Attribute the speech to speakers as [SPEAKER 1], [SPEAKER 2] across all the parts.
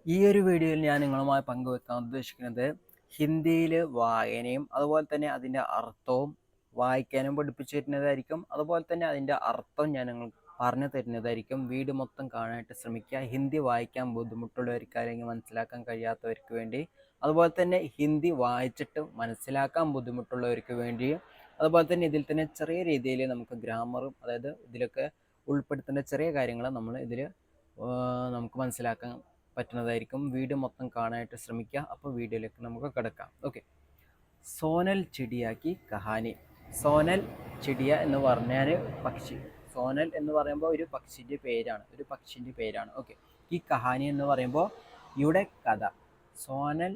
[SPEAKER 1] ഈ ഒരു വീഡിയോയിൽ ഞാൻ നിങ്ങളുമായി പങ്കുവെക്കാൻ ഉദ്ദേശിക്കുന്നത് ഹിന്ദിയിൽ വായനയും അതുപോലെ തന്നെ അതിൻ്റെ അർത്ഥവും വായിക്കാനും പഠിപ്പിച്ചു തരുന്നതായിരിക്കും. അതുപോലെ തന്നെ അതിൻ്റെ അർത്ഥം ഞാൻ നിങ്ങൾക്ക് പറഞ്ഞു തരുന്നതായിരിക്കും. വീഡിയോ മൊത്തം കാണാനായിട്ട് ശ്രമിക്കുക. ഹിന്ദി വായിക്കാൻ ബുദ്ധിമുട്ടുള്ളവർക്ക് അല്ലെങ്കിൽ മനസ്സിലാക്കാൻ കഴിയാത്തവർക്ക് വേണ്ടി, അതുപോലെ തന്നെ ഹിന്ദി വായിച്ചിട്ട് മനസ്സിലാക്കാൻ ബുദ്ധിമുട്ടുള്ളവർക്ക് വേണ്ടിയും, അതുപോലെ തന്നെ ഇതിൽ തന്നെ ചെറിയ രീതിയിൽ നമുക്ക് ഗ്രാമറും അതായത് ഇതിലൊക്കെ ഉൾപ്പെടുത്തേണ്ട ചെറിയ കാര്യങ്ങൾ നമ്മൾ ഇതിൽ നമുക്ക് മനസ്സിലാക്കാൻ പറ്റുന്നതായിരിക്കും. വീഡിയോ മൊത്തം കാണാനായിട്ട് ശ്രമിക്കുക. അപ്പോൾ വീഡിയോയിലേക്ക് നമുക്ക് കിടക്കാം. ഓക്കെ. സോനൽ ചിടിയാക്കി കഹാനി. സോനൽ ചിടിയ എന്ന് പറഞ്ഞാൽ പക്ഷി. സോനൽ എന്ന് പറയുമ്പോൾ ഒരു പക്ഷിൻ്റെ പേരാണ്. ഓക്കെ. ഈ കഹാനി എന്ന് പറയുമ്പോൾ ഇവിടെ കഥ. സോനൽ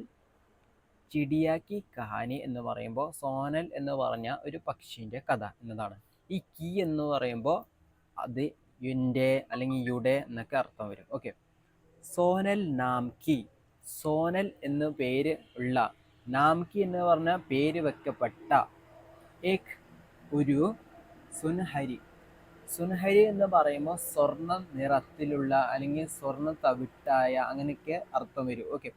[SPEAKER 1] ചിടിയാക്കി കഹാനി എന്ന് പറയുമ്പോൾ സോനൽ എന്ന് പറഞ്ഞ ഒരു പക്ഷിൻ്റെ കഥ എന്നതാണ്. ഈ കി എന്ന് പറയുമ്പോൾ അത് യുൻ്റെ അല്ലെങ്കിൽ യുടെ എന്നൊക്കെ അർത്ഥം വരും. ഓക്കെ. സോനൽ നാംകി. സോനൽ എന്ന് പേര് ഉള്ള, നാംകി എന്ന് പറഞ്ഞ പേര് വെക്കപ്പെട്ട, ഏക് ഒരു സുൻഹരി. സുൻഹരി എന്ന് പറയുമ്പോൾ സ്വർണ്ണ നിറത്തിലുള്ള അല്ലെങ്കിൽ സ്വർണ്ണ തവിട്ടായ അങ്ങനെയൊക്കെ അർത്ഥം വരും. ഓക്കെ.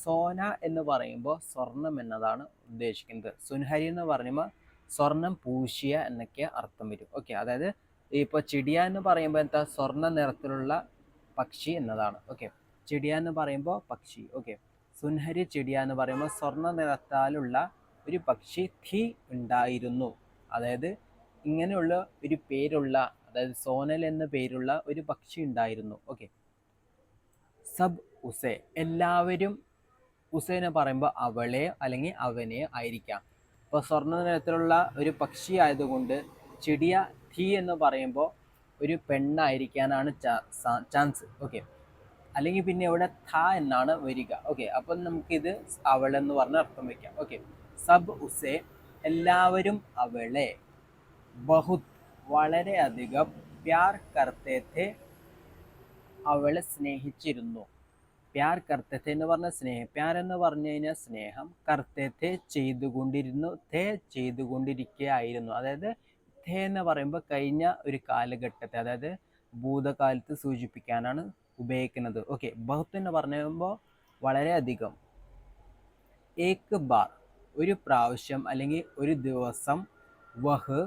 [SPEAKER 1] സോന എന്ന് പറയുമ്പോൾ സ്വർണം എന്നതാണ് ഉദ്ദേശിക്കുന്നത്. സുൻഹരി എന്ന് പറയുമ്പോൾ സ്വർണം പൂശിയ എന്നൊക്കെ അർത്ഥം വരും. ഓക്കെ. അതായത് ഇപ്പോൾ ചിടിയ എന്ന് പറയുമ്പോൾ എന്താ, സ്വർണ്ണ നിറത്തിലുള്ള പക്ഷി എന്നതാണ്. ഓക്കെ. ചിടിയ എന്ന് പറയുമ്പോൾ പക്ഷി. ഓക്കെ. സുൻഹരി ചിടിയ എന്ന് പറയുമ്പോൾ സ്വർണ്ണ നിറത്താലുള്ള ഒരു പക്ഷി ഥി ഉണ്ടായിരുന്നു. അതായത് ഇങ്ങനെയുള്ള ഒരു പേരുള്ള, അതായത് സോനൽ എന്ന പേരുള്ള ഒരു പക്ഷി ഉണ്ടായിരുന്നു. ഓക്കെ. സബ് ഉസെ, എല്ലാവരും. ഉസെ എന്ന് പറയുമ്പോൾ അവളെ അല്ലെങ്കിൽ അവനെ ആയിരിക്കാം. ഇപ്പോൾ സ്വർണ്ണ നിറത്തിലുള്ള ഒരു പക്ഷി ആയതുകൊണ്ട് ചിടിയ ഥി എന്ന് പറയുമ്പോൾ ഒരു പെണ്ണായിരിക്കാനാണ് ചാൻസ്. ഓക്കെ. അല്ലെങ്കിൽ പിന്നെ ഇവിടെ ഥ എന്നാണ് വരിക. ഓക്കെ. അപ്പം നമുക്കിത് അവളെന്ന് പറഞ്ഞ അർത്ഥം വയ്ക്കാം. ഓക്കെ. സബ് ഉസെ, എല്ലാവരും അവളെ, ബഹുത് വളരെയധികം, പ്യാർ കർത്തേ ഥേ അവളെ സ്നേഹിച്ചിരുന്നു. പ്യാർ കർത്തേ ഥേ എന്ന് പറഞ്ഞ സ്നേഹം. പ്യാർ എന്ന് പറഞ്ഞു കഴിഞ്ഞാൽ സ്നേഹം, കർത്തേ ഥേ ചെയ്തുകൊണ്ടിരുന്നു, ഥേ ചെയ്തുകൊണ്ടിരിക്കുകയായിരുന്നു. അതായത് ഥേ എന്ന് പറയുമ്പോൾ കഴിഞ്ഞ ഒരു കാലഘട്ടത്തെ, അതായത് ഭൂതകാലത്ത് സൂചിപ്പിക്കാനാണ് ഉപയോഗിക്കുന്നത്. ഓക്കെ. ബഹുത്ത് എന്ന് പറയുമ്പോൾ വളരെയധികം. ഏക് ബാർ, ഒരു പ്രാവശ്യം അല്ലെങ്കിൽ ഒരു ദിവസം. വഹ്,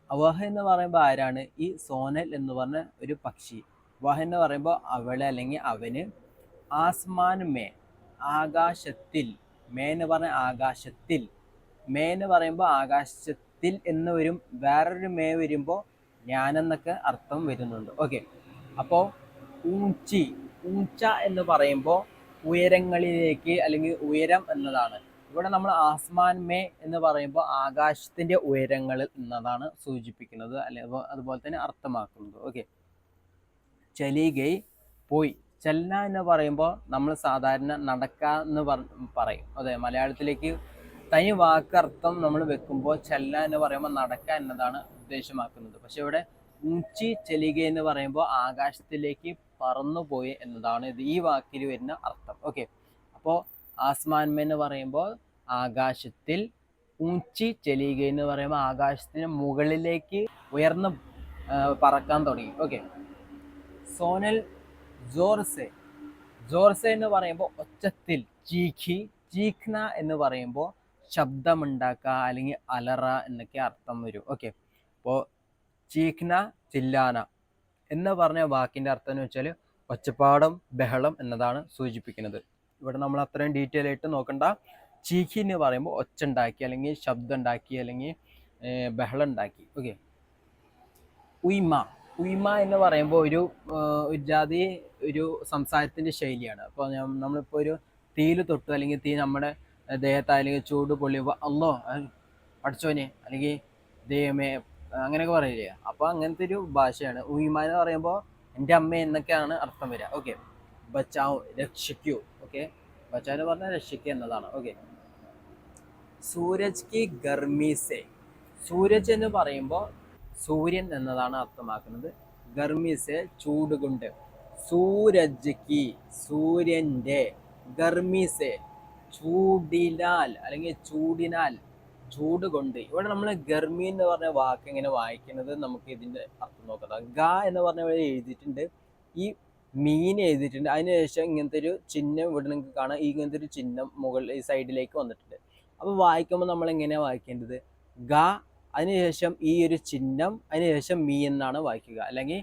[SPEAKER 1] വഹ് എന്ന് പറയുമ്പോൾ ആരാണ്, ഈ സോനൽ എന്ന് പറഞ്ഞ ഒരു പക്ഷി. വഹ് എന്ന് പറയുമ്പോൾ അവളെ അല്ലെങ്കിൽ അവന്. ആസ്മാൻ മേ, ആകാശത്തിൽ. മേ എന്ന് പറഞ്ഞ ആകാശത്തിൽ. മേ എന്ന് പറയുമ്പോൾ ആകാശത്തിൽ എന്ന് വരും. വേറൊരു മേ വരുമ്പോൾ ഞാനെന്നൊക്കെ അർത്ഥം വരുന്നുണ്ട്. ഓക്കെ. അപ്പോൾ ഊഞ്ചി, ഊഞ്ച എന്ന് പറയുമ്പോൾ ഉയരങ്ങളിലേക്ക് അല്ലെങ്കിൽ ഉയരം എന്നതാണ്. ഇവിടെ നമ്മൾ ആസ്മാൻ മേ എന്ന് പറയുമ്പോൾ ആകാശത്തിന്റെ ഉയരങ്ങളിൽ എന്നതാണ് സൂചിപ്പിക്കുന്നത്, അല്ലെങ്കിൽ അതുപോലെ തന്നെ അർത്ഥമാക്കുന്നത്. ഓക്കെ. ചലി ഗൈ, പോയി. ചെല്ല എന്ന് പറയുമ്പോൾ നമ്മൾ സാധാരണ നടക്ക എന്ന് പറയും. അതെ, മലയാളത്തിലേക്ക് തനി വാക്കർത്ഥം നമ്മൾ വെക്കുമ്പോൾ ചെല്ല എന്ന് പറയുമ്പോൾ നടക്ക എന്നതാണ് ഉദ്ദേശമാക്കുന്നത്. പക്ഷെ ഇവിടെ ഊച്ചി ചെലിക എന്ന് പറയുമ്പോൾ ആകാശത്തിലേക്ക് പറന്നുപോയി എന്നതാണ് ഇത് ഈ വാക്കിൽ വരുന്ന അർത്ഥം. ഓക്കെ. അപ്പോൾ ആസ്മാൻമ എന്ന് പറയുമ്പോൾ ആകാശത്തിൽ, ഊച്ചി ചെലിക എന്ന് പറയുമ്പോൾ ആകാശത്തിന് മുകളിലേക്ക് ഉയർന്ന് പറക്കാൻ തുടങ്ങി. ഓക്കെ. സോനൽ ജോർസെ, ജോർസെ എന്ന് പറയുമ്പോൾ ഒച്ചത്തിൽ. ചീഖി, ചീഖ്ന എന്ന് പറയുമ്പോൾ ശബ്ദമുണ്ടാക്കുക അല്ലെങ്കിൽ അലറ എന്നൊക്കെ അർത്ഥം വരും. ഓക്കെ. അപ്പോൾ ചീഖ്ന, ചില്ലാന എന്ന് പറഞ്ഞ വാക്കിൻ്റെ അർത്ഥം എന്ന് വെച്ചാൽ ഒച്ചപ്പാടം, ബഹളം എന്നതാണ് സൂചിപ്പിക്കുന്നത്. ഇവിടെ നമ്മൾ അത്രയും ഡീറ്റെയിൽ ആയിട്ട് നോക്കണ്ട. ചീഖി എന്ന് പറയുമ്പോൾ ഒച്ച ഉണ്ടാക്കി അല്ലെങ്കിൽ ശബ്ദം ഉണ്ടാക്കി അല്ലെങ്കിൽ ബഹളം ഉണ്ടാക്കി. ഓക്കെ. ഉയ്മ, ഉയ്മ എന്ന് പറയുമ്പോൾ ഒരു ജാതി ഒരു സംസാരത്തിൻ്റെ ശൈലിയാണ്. അപ്പോൾ നമ്മളിപ്പോൾ ഒരു തീയിൽ തൊട്ടു അല്ലെങ്കിൽ തീ നമ്മുടെ ദേഹത്ത് അല്ലെങ്കിൽ ചൂട് പൊള്ളിയുമ്പോൾ അല്ലോ പഠിച്ചോനെ അല്ലെങ്കിൽ ദൈവമേ അങ്ങനെയൊക്കെ പറയില്ലേ. അപ്പോൾ അങ്ങനത്തെ ഒരു ഭാഷയാണ്. ഉയ്മ എന്ന് പറയുമ്പോൾ എൻ്റെ അമ്മ എന്നൊക്കെയാണ് അർത്ഥം വരിക. ഓക്കെ. ബച്ചാവ്, രക്ഷിക്കൂ. ഓക്കെ. ബച്ചാവ് എന്ന് പറഞ്ഞാൽ രക്ഷിക്കുക എന്നതാണ്. ഓക്കെ. സൂരജ് കി ഗർമി സെ, സൂരജ് എന്ന് പറയുമ്പോൾ സൂര്യൻ എന്നതാണ് അർത്ഥമാക്കുന്നത്. ഗർമി സെ, ചൂട് കൊണ്ട്. സൂരജ് കി, സൂര്യൻ്റെ. ഗർമി സെ, ചൂടിനാൽ അല്ലെങ്കിൽ ചൂടിനാൽ, ചൂട് കൊണ്ട്. ഇവിടെ നമ്മൾ ഗർമി എന്ന് പറഞ്ഞ വാക്ക് എങ്ങനെ വായിക്കുന്നത് നമുക്ക് ഇതിൻ്റെ അർത്ഥം നോക്കാം. ഗ എന്ന് പറഞ്ഞ എഴുതിയിട്ടുണ്ട്. ഈ മീൻ എഴുതിയിട്ടുണ്ട്. അതിനുശേഷം ഇങ്ങനത്തെ ഒരു ചിഹ്നം ഇവിടെ നിങ്ങൾക്ക് കാണാം. ഇങ്ങനത്തെ ഒരു ചിഹ്നം മുകളിൽ ഈ സൈഡിലേക്ക് വന്നിട്ടുണ്ട്. അപ്പോൾ വായിക്കുമ്പോൾ നമ്മൾ എങ്ങനെയാണ് വായിക്കേണ്ടത്? ഗ, അതിനുശേഷം ഈ ഒരു ചിഹ്നം, അതിനുശേഷം മീ എന്നാണ് വായിക്കുക. അല്ലെങ്കിൽ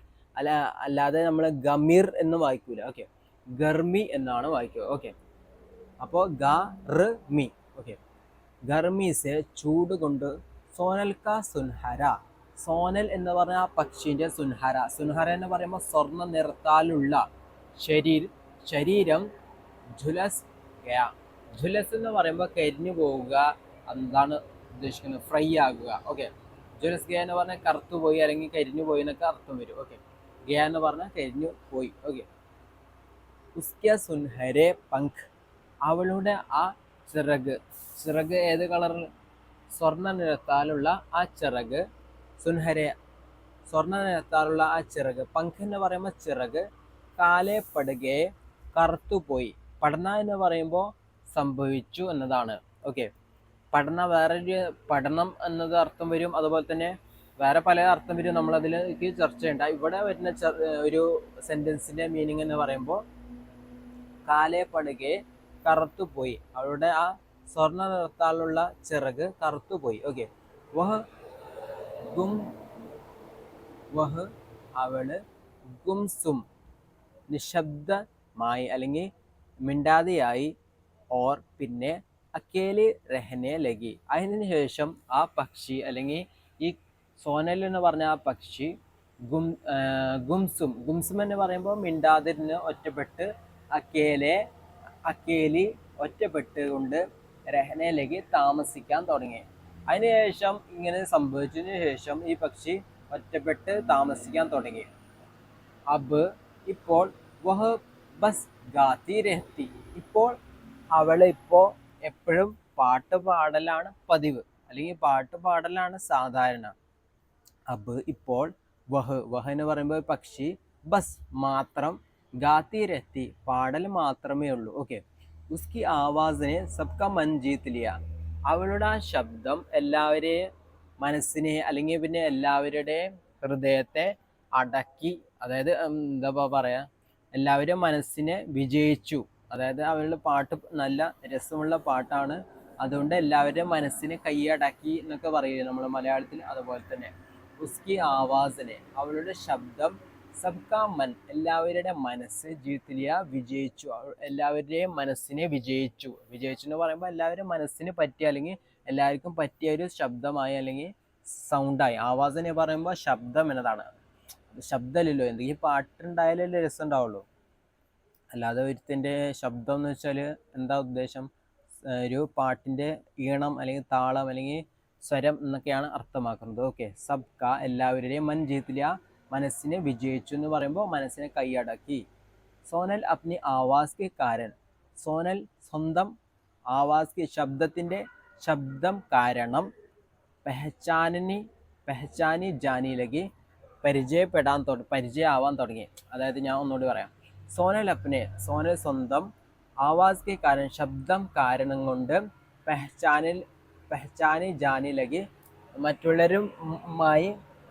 [SPEAKER 1] അല്ലാതെ നമ്മൾ ഗമീർ എന്ന് വായിക്കൂല. ഓക്കെ, ഗർമി എന്നാണ് വായിക്കുക. ഓക്കെ, അപ്പോൾ ഗർമി. ഓക്കെ, ഗർമി സെ ചൂട് കൊണ്ട് സോനൽ കാ സുൻഹര. സോനൽ എന്ന് പറഞ്ഞാൽ ആ പക്ഷിൻ്റെ സുൻഹര. സുൻഹര എന്ന് പറയുമ്പോൾ സ്വർണ്ണ നിറത്താലുള്ള ശരീരം ഝുലസ് ഗയ. ഝുലസ് എന്ന് പറയുമ്പോൾ കരിഞ്ഞു പോവുക എന്താണ് ഉദ്ദേശിക്കുന്നത്? ഫ്രൈ ആകുക. ഓക്കെ, ഝുലസ് ഗയ എന്ന് പറഞ്ഞാൽ കറുത്തുപോയി അല്ലെങ്കിൽ കരിഞ്ഞു പോയി എന്നൊക്കെ അർത്ഥം വരും. ഓക്കെ, ഗയ എന്ന് പറഞ്ഞാൽ കരിഞ്ഞു പോയി. ഓക്കെ, ഉസ്കെ സുൻഹരെ പങ്ക്, അവളുടെ ആ ചിറക്. ചിറക് ഏത് കളറിൽ? സ്വർണ്ണ നിറത്താലുള്ള ആ ചിറക്. സുൻഹരെ, സ്വർണ്ണ നിറത്താലുള്ള ആ ചിറക്. പങ്ക് എന്ന് പറയുമ്പോൾ ചിറക്. കാലെ പടുകെ, കറുത്തുപോയി. പഠന എന്ന് പറയുമ്പോൾ സംഭവിച്ചു എന്നതാണ്. ഓക്കെ, പഠന വേറൊരു പഠനം എന്നത് അർത്ഥം വരും. അതുപോലെ തന്നെ വേറെ പല അർത്ഥം വരും. നമ്മളതിലേക്ക് ചർച്ച ചെയ്യണ്ട. ഇവിടെ വരുന്ന ഒരു സെൻറ്റൻസിൻ്റെ മീനിങ് എന്ന് പറയുമ്പോൾ കാലെ പടുകെ, കറുത്തുപോയി. അവളുടെ ആ സ്വർണ്ണ നിറത്താലുള്ള ചിറക് കറുത്തുപോയി. ഓക്കെ, വഹ് ഗും, വഹ് അവള്, ഗുംസും നിശബ്ദമായി അല്ലെങ്കിൽ മിണ്ടാതെയായി, ഓർ പിന്നെ അക്കേലി രഹനെ ലഗി. അതിന് ശേഷം ആ പക്ഷി അല്ലെങ്കിൽ ഈ സോനൽ എന്ന് പറഞ്ഞ ആ പക്ഷി ഗുംസും, ഗുംസും എന്ന് പറയുമ്പോൾ മിണ്ടാതിരുന്ന് ഒറ്റപ്പെട്ട്, അക്കേലി ഒറ്റപ്പെട്ട് കൊണ്ട് രഹനെ ലഗി താമസിക്കാൻ തുടങ്ങി. അതിനുശേഷം ഇങ്ങനെ സംഭവിച്ചതിന് ശേഷം ഈ പക്ഷി ഒറ്റപ്പെട്ട് താമസിക്കാൻ തുടങ്ങി. അബ്, ഇപ്പോൾ, വഹ് ബസ് ഗാത്തി രഹത്തി, ഇപ്പോൾ എപ്പോഴും പാട്ട് പാടലാണ് പതിവ്, അല്ലെങ്കിൽ പാട്ട് പാടലാണ് സാധാരണ. അബ് ഇപ്പോൾ, വഹ് എന്ന് പറയുമ്പോൾ പക്ഷി, ബസ് മാത്രം, ഗാത്തി രഹത്തി പാടൽ മാത്രമേ ഉള്ളൂ. ഓക്കെ, ഉസ്കി ആവാസിനെ സബ്ക മൻ ജീത്ത് ലിയ, അവളുടെ ആ ശബ്ദം എല്ലാവരെയും മനസ്സിനെ അല്ലെങ്കിൽ പിന്നെ എല്ലാവരുടെയും ഹൃദയത്തെ അടക്കി. അതായത് എന്താ പറയാ, എല്ലാവരും മനസ്സിനെ വിജയിച്ചു. അതായത് അവളുടെ പാട്ട് നല്ല രസമുള്ള പാട്ടാണ്, അതുകൊണ്ട് എല്ലാവരുടെയും മനസ്സിനെ കൈയടക്കി എന്നൊക്കെ പറയില്ലേ നമ്മൾ മലയാളത്തിൽ. അതുപോലെ തന്നെ ഉസ്കി ആവാസിനെ, അവളുടെ ശബ്ദം, സബ്കാ മൻ എല്ലാവരുടെ മനസ്സ്, ജീത്തിലിയ വിജയിച്ചു, എല്ലാവരുടെയും മനസ്സിനെ വിജയിച്ചു. വിജയിച്ചു എന്ന് പറയുമ്പോൾ എല്ലാവരും മനസ്സിന് പറ്റിയ അല്ലെങ്കിൽ എല്ലാവർക്കും പറ്റിയ ഒരു ശബ്ദമായി അല്ലെങ്കിൽ സൗണ്ടായി. ആവാസ് എന്ന് പറയുമ്പോൾ ശബ്ദം എന്നതാണ്. ശബ്ദമല്ലല്ലോ, എന്തെങ്കിലും പാട്ടുണ്ടായാലല്ലേ രസം ഉണ്ടാവുള്ളൂ. അല്ലാതെ ഒരുത്തിൻ്റെ ശബ്ദം എന്ന് വെച്ചാൽ എന്താ ഉദ്ദേശം? ഒരു പാട്ടിൻ്റെ ഈണം അല്ലെങ്കിൽ താളം അല്ലെങ്കിൽ സ്വരം എന്നൊക്കെയാണ് അർത്ഥമാക്കുന്നത്. ഓക്കെ, സബ്ക എല്ലാവരുടെയും, മൻ ജീത്തിലിയ മനസ്സിനെ വിജയിച്ചു എന്ന് പറയുമ്പോൾ മനസ്സിനെ കൈയടക്കി. സോനൽ അപ്നി ആവാസ് കെ കാരൻ, സോനൽ സ്വന്തം, ആവാസ് കെ ശബ്ദം കാരണം, പെഹച്ചാനി ജാനി ലഗി പരിചയമാവാൻ തുടങ്ങി. അതായത് ഞാൻ ഒന്നുകൂടി പറയാം. സോനൽ സ്വന്തം, ആവാസ് കെ കാരൻ ശബ്ദം കാരണം കൊണ്ട്, പെഹച്ചാനി ജാനി ലഗി മറ്റുള്ളവരുമായി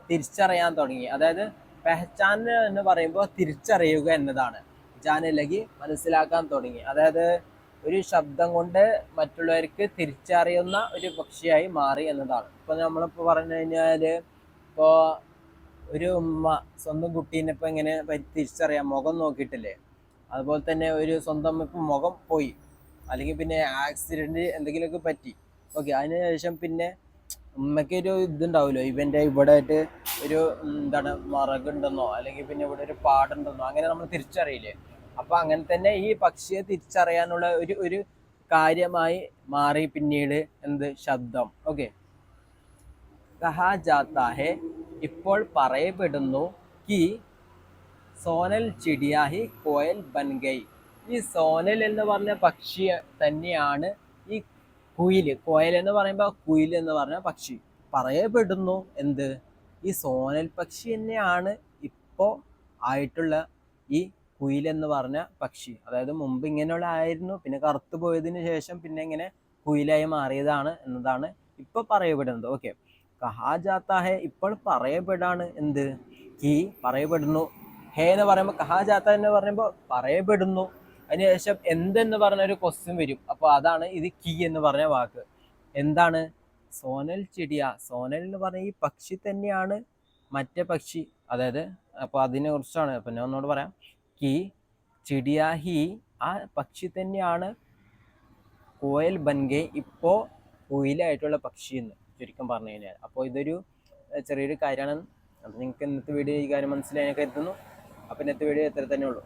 [SPEAKER 1] തിരിച്ചറിയാൻ തുടങ്ങി. അതായത് പെഹച്ചാൻ എന്ന് പറയുമ്പോൾ തിരിച്ചറിയുക എന്നതാണ്. ജാനി ലഗി മനസ്സിലാക്കാൻ തുടങ്ങി. അതായത് ഒരു ശബ്ദം കൊണ്ട് മറ്റുള്ളവർക്ക് തിരിച്ചറിയുന്ന ഒരു പക്ഷിയായി മാറി എന്നതാണ്. ഇപ്പൊ നമ്മളിപ്പോൾ പറഞ്ഞു കഴിഞ്ഞാൽ, ഇപ്പോൾ ഒരു ഉമ്മ സ്വന്തം കുട്ടീനെ ഇപ്പൊ എങ്ങനെ തിരിച്ചറിയാം? മുഖം നോക്കിയിട്ടില്ലേ? അതുപോലെ തന്നെ ഒരു സ്വന്തം ഇപ്പം മുഖം പോയി അല്ലെങ്കിൽ പിന്നെ ആക്സിഡന്റ് എന്തെങ്കിലുമൊക്കെ പറ്റി, ഓക്കെ, അതിനുശേഷം പിന്നെ ഉമ്മയ്ക്ക് ഒരു ഇതുണ്ടാവുമല്ലോ, ഇവന്റെ ഇവിടെ ആയിട്ട് ഒരു എന്താണ് മറകുണ്ടെന്നോ അല്ലെങ്കിൽ പിന്നെ ഇവിടെ ഒരു പാടുണ്ടെന്നോ, അങ്ങനെ നമ്മൾ തിരിച്ചറിയില്ലേ? അപ്പൊ അങ്ങനെ തന്നെ ഈ പക്ഷിയെ തിരിച്ചറിയാനുള്ള ഒരു കാര്യമായി മാറി പിന്നീട് എന്ത്? ശബ്ദം. ഓക്കെ, കഹാ ജാത്താ ഹെ, ഇപ്പോൾ പറയപ്പെടുന്നു, കി സോനൽ ചിടിയാഹി കോയൽ ബൻ ഗൈ, ഈ സോനൽ എന്ന് പറഞ്ഞ പക്ഷി തന്നെയാണ് ഈ കുയിൽ. കോയൽ എന്ന് പറയുമ്പോൾ കുയിൽ എന്ന് പറഞ്ഞ പക്ഷി. പറയപ്പെടുന്നു എന്ത്? ഈ സോനൽ പക്ഷി തന്നെയാണ് ഇപ്പോൾ ആയിട്ടുള്ള ഈ കുയിൽ എന്ന് പറഞ്ഞ പക്ഷി. അതായത് മുമ്പ് ഇങ്ങനെയുള്ള ആയിരുന്നു, പിന്നെ കറുത്തു പോയതിനു ശേഷം പിന്നെ ഇങ്ങനെ കുയിലായി മാറിയതാണ് എന്നതാണ് ഇപ്പൊ പറയപ്പെടുന്നത്. ഓക്കെ, കഹാ ജാത്താ ഹെ, ഇപ്പോൾ പറയപ്പെടാണ് എന്ത്? കി പറയപ്പെടുന്നു, ഹേ എന്ന് പറയുമ്പോൾ കഹാ ജാത്ത എന്ന് പറയുമ്പോൾ പറയപ്പെടുന്നു. അതിനുശേഷം എന്തെന്ന് പറഞ്ഞ ഒരു ക്വസ്റ്റ്യൻ വരും. അപ്പോൾ അതാണ് ഇത് കി എന്ന് പറഞ്ഞ വാക്ക്. എന്താണ്? സോനൽ ചിടിയ. സോനൽ എന്ന് പറഞ്ഞ ഈ പക്ഷി തന്നെയാണ് മറ്റേ പക്ഷി. അതായത് അപ്പോൾ അതിനെ കുറിച്ചാണ്. അപ്പം ഞാൻ ഒന്നുകൂടെ പറയാം. കി ചിടിയ ഹി, ആ പക്ഷി തന്നെയാണ് കോയൽ ബൻഗെ, ഇപ്പോൾ കുയിലായിട്ടുള്ള പക്ഷി എന്ന് ചുരുക്കം പറഞ്ഞു കഴിഞ്ഞാൽ. അപ്പോൾ ഇതൊരു ചെറിയൊരു കാര്യമാണ്. അത് നിങ്ങൾക്ക് ഇന്നത്തെ വീഡിയോ ഈ കാര്യം മനസ്സിലായി കരുതുന്നു. അപ്പോൾ ഇന്നത്തെ വീഡിയോ ഇത്ര തന്നെ ഉള്ളൂ.